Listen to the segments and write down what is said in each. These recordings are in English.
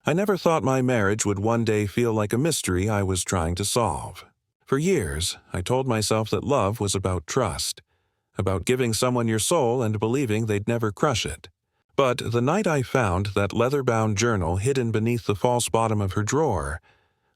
I never thought my marriage would one day feel like a mystery I was trying to solve. For years, I told myself that love was about trust, about giving someone your soul and believing they'd never crush it. But the night I found that leather-bound journal hidden beneath the false bottom of her drawer,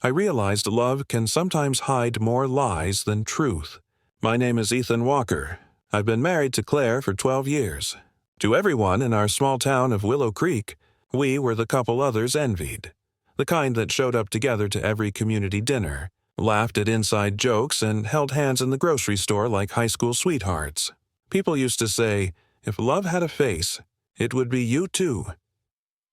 I realized love can sometimes hide more lies than truth. My name is Ethan Walker. I've been married to Claire for 12 years. To everyone in our small town of Willow Creek, we were the couple others envied. The kind that showed up together to every community dinner, laughed at inside jokes, and held hands in the grocery store like high school sweethearts. People used to say, if love had a face, it would be you too.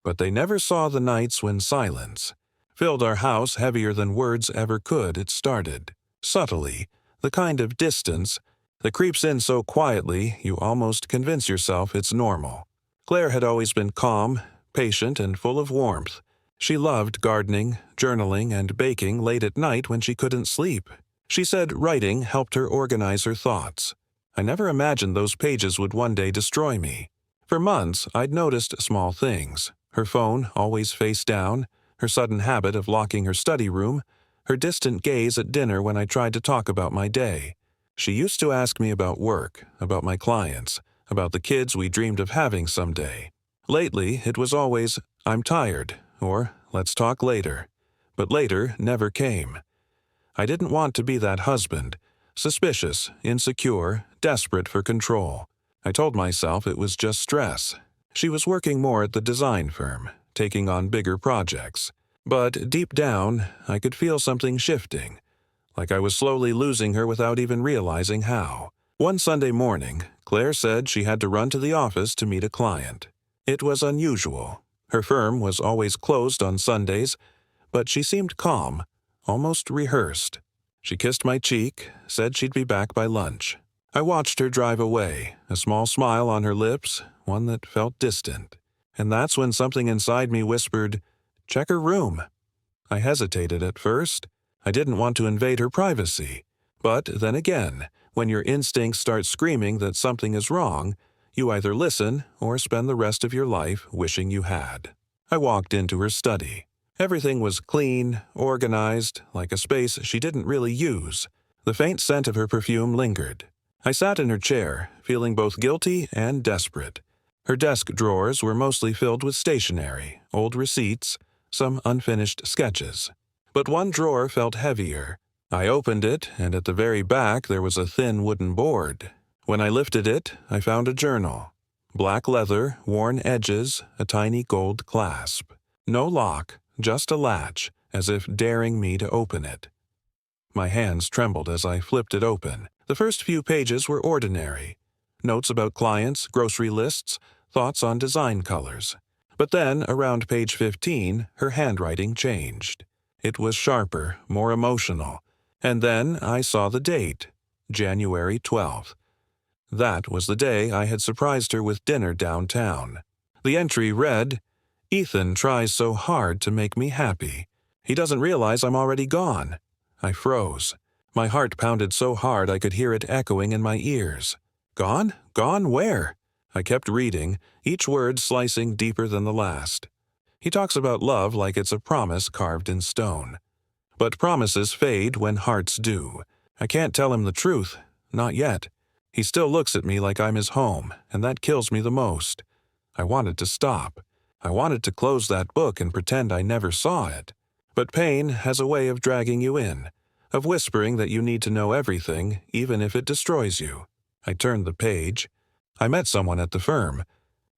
But they never saw the nights when silence filled our house heavier than words ever could. It started subtly, the kind of distance that creeps in so quietly you almost convince yourself it's normal. Claire had always been calm, patient, and full of warmth. She loved gardening, journaling, and baking late at night when she couldn't sleep. She said writing helped her organize her thoughts. I never imagined those pages would one day destroy me. For months, I'd noticed small things. Her phone always face down, her sudden habit of locking her study room, her distant gaze at dinner when I tried to talk about my day. She used to ask me about work, about my clients, about the kids we dreamed of having someday. Lately, it was always, I'm tired, or let's talk later. But later never came. I didn't want to be that husband, suspicious, insecure, desperate for control. I told myself it was just stress. She was working more at the design firm, taking on bigger projects. But deep down, I could feel something shifting, like I was slowly losing her without even realizing how. One Sunday morning, Claire said she had to run to the office to meet a client. It was unusual. Her firm was always closed on Sundays, but she seemed calm, almost rehearsed. She kissed my cheek, said she'd be back by lunch. I watched her drive away, a small smile on her lips, one that felt distant. And that's when something inside me whispered, check her room. I hesitated at first. I didn't want to invade her privacy. But then again, when your instincts start screaming that something is wrong, you either listen or spend the rest of your life wishing you had. I walked into her study. Everything was clean, organized, like a space she didn't really use. The faint scent of her perfume lingered. I sat in her chair, feeling both guilty and desperate. Her desk drawers were mostly filled with stationery, old receipts, some unfinished sketches. But one drawer felt heavier. I opened it, and at the very back there was a thin wooden board. When I lifted it, I found a journal. Black leather, worn edges, a tiny gold clasp. No lock, just a latch, as if daring me to open it. My hands trembled as I flipped it open. The first few pages were ordinary. Notes about clients, grocery lists, thoughts on design colors. But then, around page 15, her handwriting changed. It was sharper, more emotional. And then I saw the date, January 12th. That was the day I had surprised her with dinner downtown. The entry read, Ethan tries so hard to make me happy. He doesn't realize I'm already gone. I froze. My heart pounded so hard I could hear it echoing in my ears. Gone? Gone where? I kept reading, each word slicing deeper than the last. He talks about love like it's a promise carved in stone. But promises fade when hearts do. I can't tell him the truth. Not yet. He still looks at me like I'm his home, and that kills me the most. I wanted to stop. I wanted to close that book and pretend I never saw it. But pain has a way of dragging you in, of whispering that you need to know everything, even if it destroys you. I turned the page. I met someone at the firm.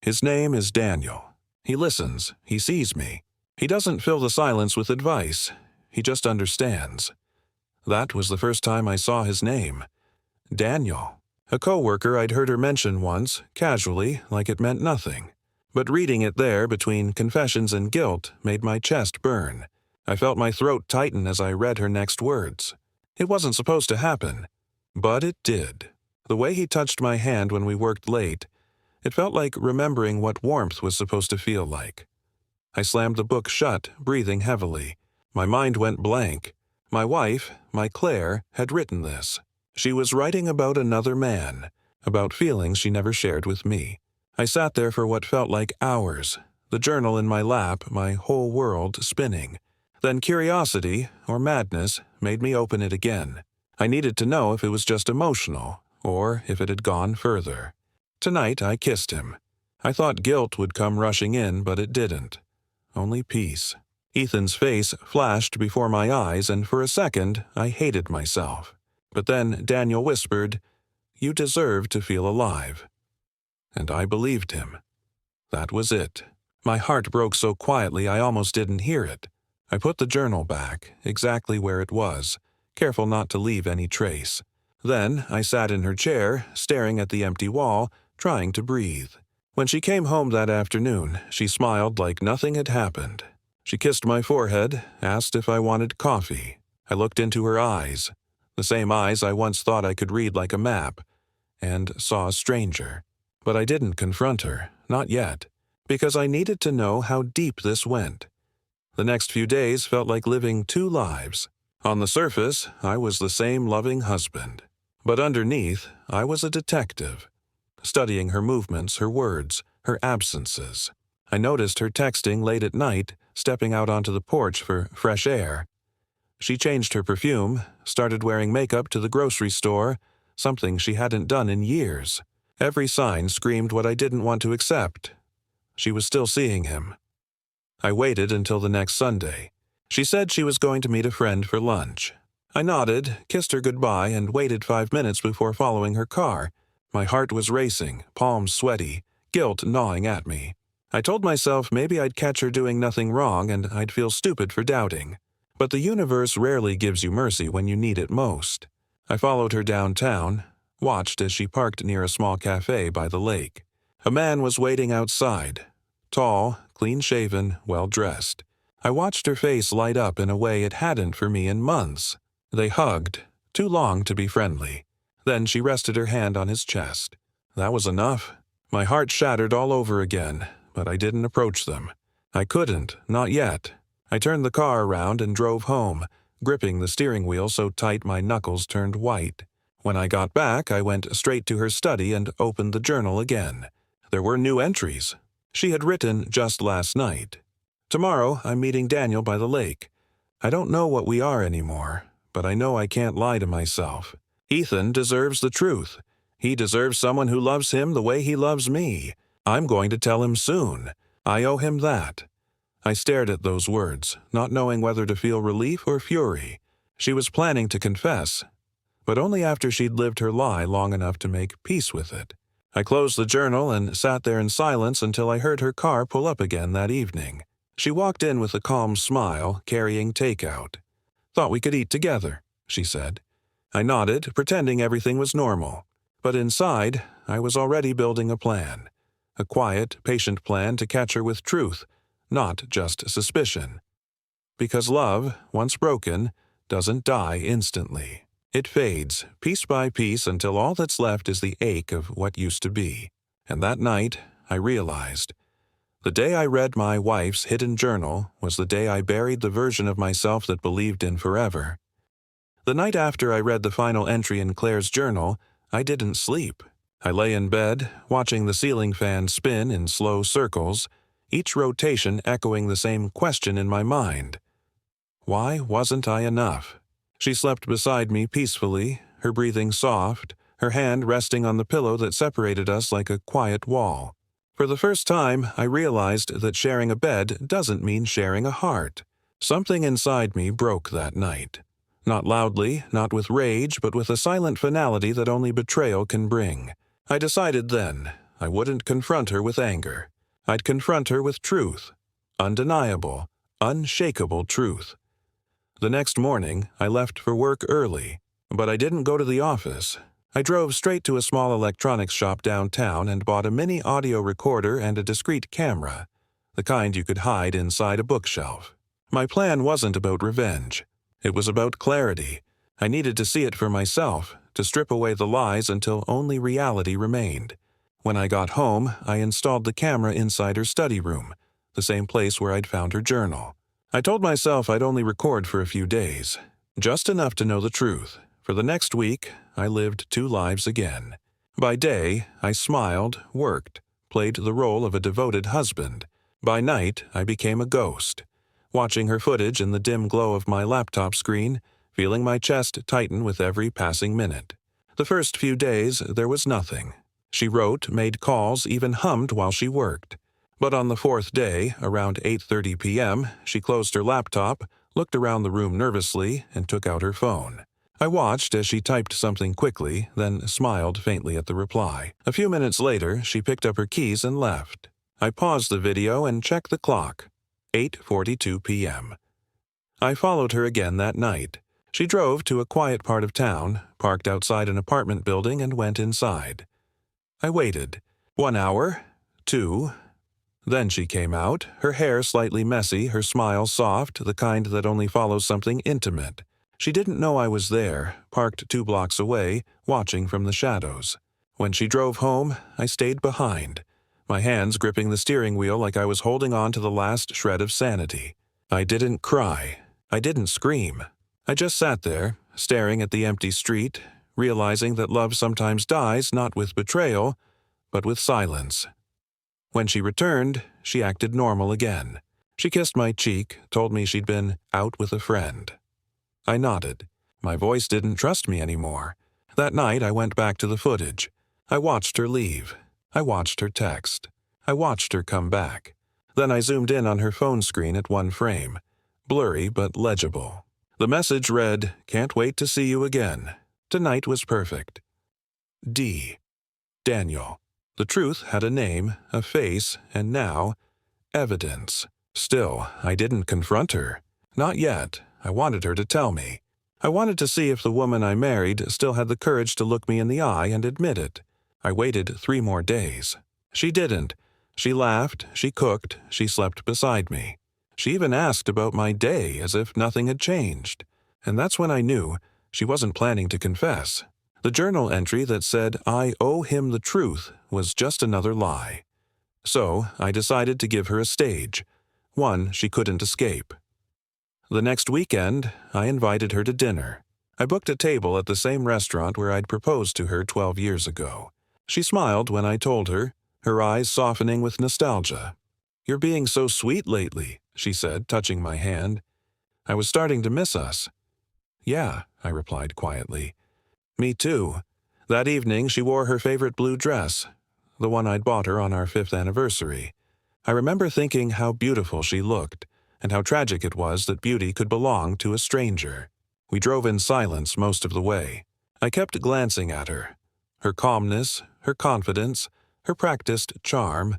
His name is Daniel. He listens. He sees me. He doesn't fill the silence with advice. He just understands. That was the first time I saw his name. Daniel. A coworker I'd heard her mention once, casually, like it meant nothing. But reading it there between confessions and guilt made my chest burn. I felt my throat tighten as I read her next words. It wasn't supposed to happen. But it did. The way he touched my hand when we worked late, it felt like remembering what warmth was supposed to feel like. I slammed the book shut, breathing heavily. My mind went blank. My wife, my Claire, had written this. She was writing about another man, about feelings she never shared with me. I sat there for what felt like hours. the journal in my lap, my whole world spinning. Then curiosity, or madness, made me open it again. I needed to know if it was just emotional, or if it had gone further. Tonight I kissed him. I thought guilt would come rushing in, but it didn't. Only peace. Ethan's face flashed before my eyes, and for a second I hated myself. But then Daniel whispered, "You deserve to feel alive." And I believed him. That was it. My heart broke so quietly I almost didn't hear it. I put the journal back, exactly where it was, careful not to leave any trace. Then I sat in her chair, staring at the empty wall, trying to breathe. When she came home that afternoon, she smiled like nothing had happened. She kissed my forehead, asked if I wanted coffee. I looked into her eyes, the same eyes I once thought I could read like a map, and saw a stranger. But I didn't confront her, not yet, because I needed to know how deep this went. The next few days felt like living two lives. On the surface, I was the same loving husband. But underneath, I was a detective, studying her movements, her words, her absences. I noticed her texting late at night, stepping out onto the porch for fresh air. She changed her perfume, started wearing makeup to the grocery store, something she hadn't done in years. Every sign screamed what I didn't want to accept. She was still seeing him. I waited until the next Sunday. She said she was going to meet a friend for lunch. I nodded, kissed her goodbye, and waited 5 minutes before following her car. My heart was racing, palms sweaty, guilt gnawing at me. I told myself maybe I'd catch her doing nothing wrong and I'd feel stupid for doubting. But the universe rarely gives you mercy when you need it most. I followed her downtown, watched as she parked near a small cafe by the lake. A man was waiting outside, tall, clean-shaven, well-dressed. I watched her face light up in a way it hadn't for me in months. They hugged, too long to be friendly. Then she rested her hand on his chest. That was enough. My heart shattered all over again, but I didn't approach them. I couldn't, not yet. I turned the car around and drove home, gripping the steering wheel so tight my knuckles turned white. When I got back, I went straight to her study and opened the journal again. There were new entries. She had written just last night. "Tomorrow, I'm meeting Daniel by the lake. I don't know what we are anymore, but I know I can't lie to myself. Ethan deserves the truth. He deserves someone who loves him the way he loves me. I'm going to tell him soon. I owe him that." I stared at those words, not knowing whether to feel relief or fury. She was planning to confess, but only after she'd lived her lie long enough to make peace with it. I closed the journal and sat there in silence until I heard her car pull up again that evening. She walked in with a calm smile, carrying takeout. "Thought we could eat together," she said. I nodded, pretending everything was normal. But inside, I was already building a plan. A quiet, patient plan to catch her with truth, not just suspicion. Because love, once broken, doesn't die instantly. It fades, piece by piece, until all that's left is the ache of what used to be. And that night, I realized. The day I read my wife's hidden journal was the day I buried the version of myself that believed in forever. The night after I read the final entry in Claire's journal, I didn't sleep. I lay in bed, watching the ceiling fan spin in slow circles, each rotation echoing the same question in my mind. Why wasn't I enough? She slept beside me peacefully, her breathing soft, her hand resting on the pillow that separated us like a quiet wall. For the first time, I realized that sharing a bed doesn't mean sharing a heart. Something inside me broke that night. Not loudly, not with rage, but with a silent finality that only betrayal can bring. I decided then I wouldn't confront her with anger. I'd confront her with truth. Undeniable, unshakable truth. The next morning, I left for work early, but I didn't go to the office. I drove straight to a small electronics shop downtown and bought a mini audio recorder and a discreet camera, the kind you could hide inside a bookshelf. My plan wasn't about revenge. It was about clarity. I needed to see it for myself, to strip away the lies until only reality remained. When I got home, I installed the camera inside her study room, the same place where I'd found her journal. I told myself I'd only record for a few days, just enough to know the truth. For the next week, I lived two lives again. By day, I smiled, worked, played the role of a devoted husband. By night, I became a ghost, watching her footage in the dim glow of my laptop screen, feeling my chest tighten with every passing minute. The first few days, there was nothing. She wrote, made calls, even hummed while she worked. But on the fourth day, around 8:30 p.m., she closed her laptop, looked around the room nervously, and took out her phone. I watched as she typed something quickly, then smiled faintly at the reply. A few minutes later, she picked up her keys and left. I paused the video and checked the clock. 8:42 p.m. I followed her again that night. She drove to a quiet part of town, parked outside an apartment building, and went inside. I waited. 1 hour, 2. Then she came out, her hair slightly messy, her smile soft, the kind that only follows something intimate. She didn't know I was there, parked 2 blocks away, watching from the shadows. When she drove home, I stayed behind, my hands gripping the steering wheel like I was holding on to the last shred of sanity. I didn't cry. I didn't scream. I just sat there, staring at the empty street, realizing that love sometimes dies not with betrayal, but with silence. When she returned, she acted normal again. She kissed my cheek, told me she'd been out with a friend. I nodded. My voice didn't trust me anymore. That night, I went back to the footage. I watched her leave. I watched her text. I watched her come back. Then I zoomed in on her phone screen at one frame. Blurry but legible. The message read, "Can't wait to see you again. Tonight was perfect." D. Daniel. The truth had a name, a face, and now, evidence. Still, I didn't confront her. Not yet. I wanted her to tell me. I wanted to see if the woman I married still had the courage to look me in the eye and admit it. I waited 3 more days. She didn't. She laughed, she cooked, she slept beside me. She even asked about my day as if nothing had changed. And that's when I knew she wasn't planning to confess. The journal entry that said, "I owe him the truth," was just another lie. So I decided to give her a stage, one she couldn't escape. The next weekend, I invited her to dinner. I booked a table at the same restaurant where I'd proposed to her 12 years ago. She smiled when I told her, her eyes softening with nostalgia. "You're being so sweet lately," she said, touching my hand. "I was starting to miss us." "Yeah," I replied quietly. "Me too." That evening, she wore her favorite blue dress, the one I'd bought her on our 5th anniversary. I remember thinking how beautiful she looked, and how tragic it was that beauty could belong to a stranger. We drove in silence most of the way. I kept glancing at her, her calmness, her confidence, her practiced charm,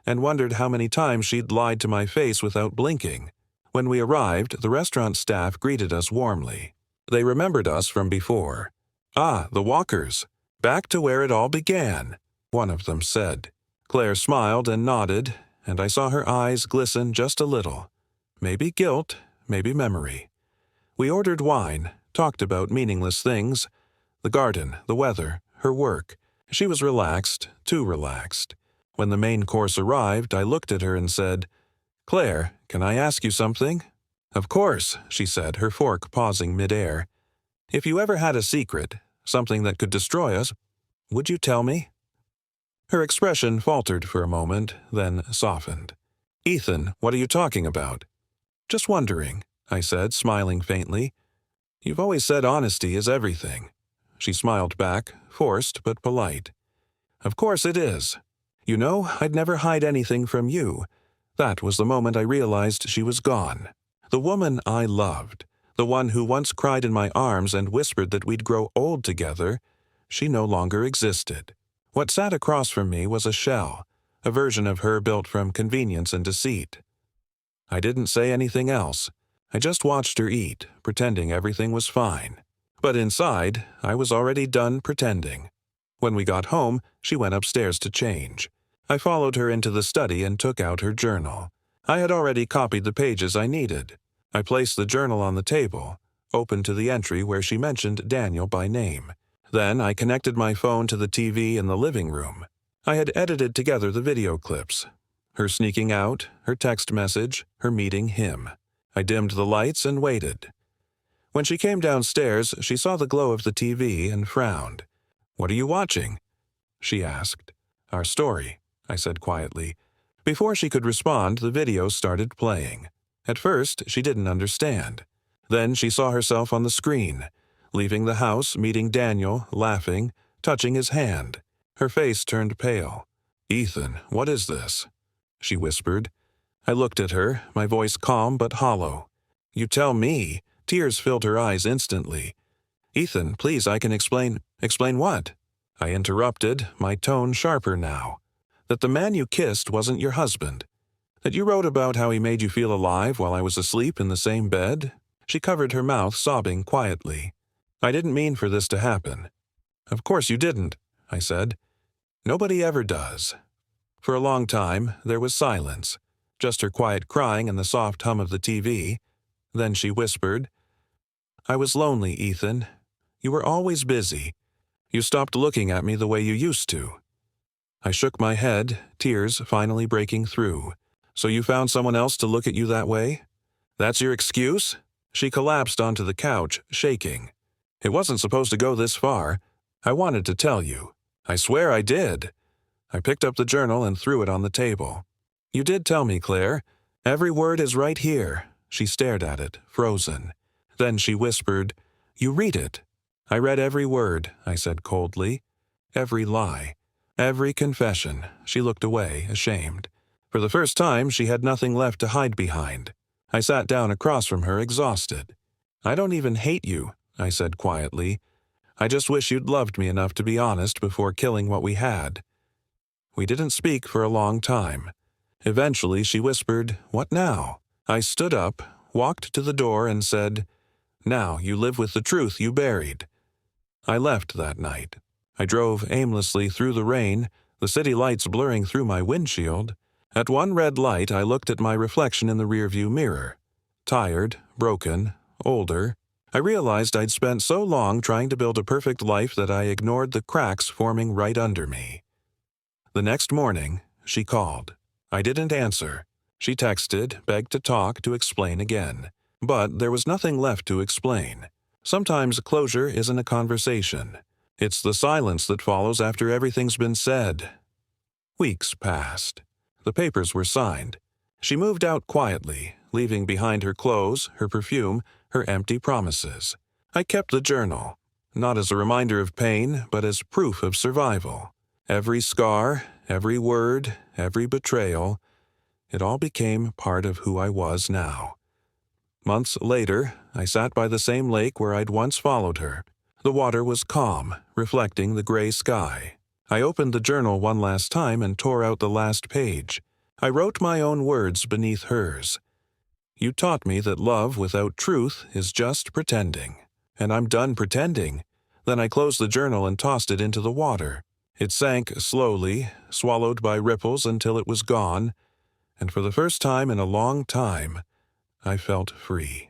and wondered how many times she'd lied to my face without blinking. When we arrived, the restaurant staff greeted us warmly. They remembered us from before. "Ah, the Walkers. Back to where it all began," one of them said. Claire smiled and nodded, and I saw her eyes glisten just a little. Maybe guilt, maybe memory. We ordered wine, talked about meaningless things, the garden, the weather, her work. She was relaxed, too relaxed. When the main course arrived, I looked at her and said, "Claire, can I ask you something?" "Of course," she said, her fork pausing midair. "If you ever had a secret, something that could destroy us, would you tell me?" Her expression faltered for a moment, then softened. "Ethan, what are you talking about?" "Just wondering," I said, smiling faintly. "You've always said honesty is everything." She smiled back, forced but polite. "Of course it is. You know, I'd never hide anything from you." That was the moment I realized she was gone. The woman I loved, the one who once cried in my arms and whispered that we'd grow old together, she no longer existed. What sat across from me was a shell, a version of her built from convenience and deceit. I didn't say anything else. I just watched her eat, pretending everything was fine. But inside, I was already done pretending. When we got home, she went upstairs to change. I followed her into the study and took out her journal. I had already copied the pages I needed. I placed the journal on the table, opened to the entry where she mentioned Daniel by name. Then I connected my phone to the TV in the living room. I had edited together the video clips. Her sneaking out, her text message, her meeting him. I dimmed the lights and waited. When she came downstairs, she saw the glow of the TV and frowned. "What are you watching?" she asked. "Our story," I said quietly. Before she could respond, the video started playing. At first, she didn't understand. Then she saw herself on the screen, leaving the house, meeting Daniel, laughing, touching his hand. Her face turned pale. "Ethan, what is this?" she whispered. I looked at her, my voice calm but hollow. "You tell me." Tears filled her eyes instantly. "Ethan, please, I can explain." "Explain what?" I interrupted, my tone sharper now. "That the man you kissed wasn't your husband. That you wrote about how he made you feel alive while I was asleep in the same bed." She covered her mouth, sobbing quietly. "I didn't mean for this to happen." "Of course you didn't," I said. "Nobody ever does." For a long time, there was silence, just her quiet crying and the soft hum of the TV. Then she whispered, "I was lonely, Ethan. You were always busy. You stopped looking at me the way you used to." I shook my head, tears finally breaking through. "So you found someone else to look at you that way? That's your excuse?" She collapsed onto the couch, shaking. "It wasn't supposed to go this far. I wanted to tell you. I swear I did." I picked up the journal and threw it on the table. "You did tell me, Claire. Every word is right here." She stared at it, frozen. Then she whispered, "You read it." "I read every word," I said coldly. "Every lie. Every confession." She looked away, ashamed. For the first time, she had nothing left to hide behind. I sat down across from her, exhausted. "I don't even hate you," I said quietly. "I just wish you'd loved me enough to be honest before killing what we had." We didn't speak for a long time. Eventually, she whispered, "What now?" I stood up, walked to the door, and said, "Now you live with the truth you buried." I left that night. I drove aimlessly through the rain, the city lights blurring through my windshield. At one red light, I looked at my reflection in the rearview mirror. Tired, broken, older. I realized I'd spent so long trying to build a perfect life that I ignored the cracks forming right under me. The next morning, she called. I didn't answer. She texted, begged to talk, to explain again. But there was nothing left to explain. Sometimes closure isn't a conversation. It's the silence that follows after everything's been said. Weeks passed. The papers were signed. She moved out quietly, leaving behind her clothes, her perfume, her empty promises. I kept the journal, not as a reminder of pain, but as proof of survival. Every scar, every word, every betrayal, it all became part of who I was now. Months later, I sat by the same lake where I'd once followed her. The water was calm, reflecting the gray sky. I opened the journal one last time and tore out the last page. I wrote my own words beneath hers. "You taught me that love without truth is just pretending. And I'm done pretending." Then I closed the journal and tossed it into the water. It sank slowly, swallowed by ripples until it was gone, and for the first time in a long time, I felt free.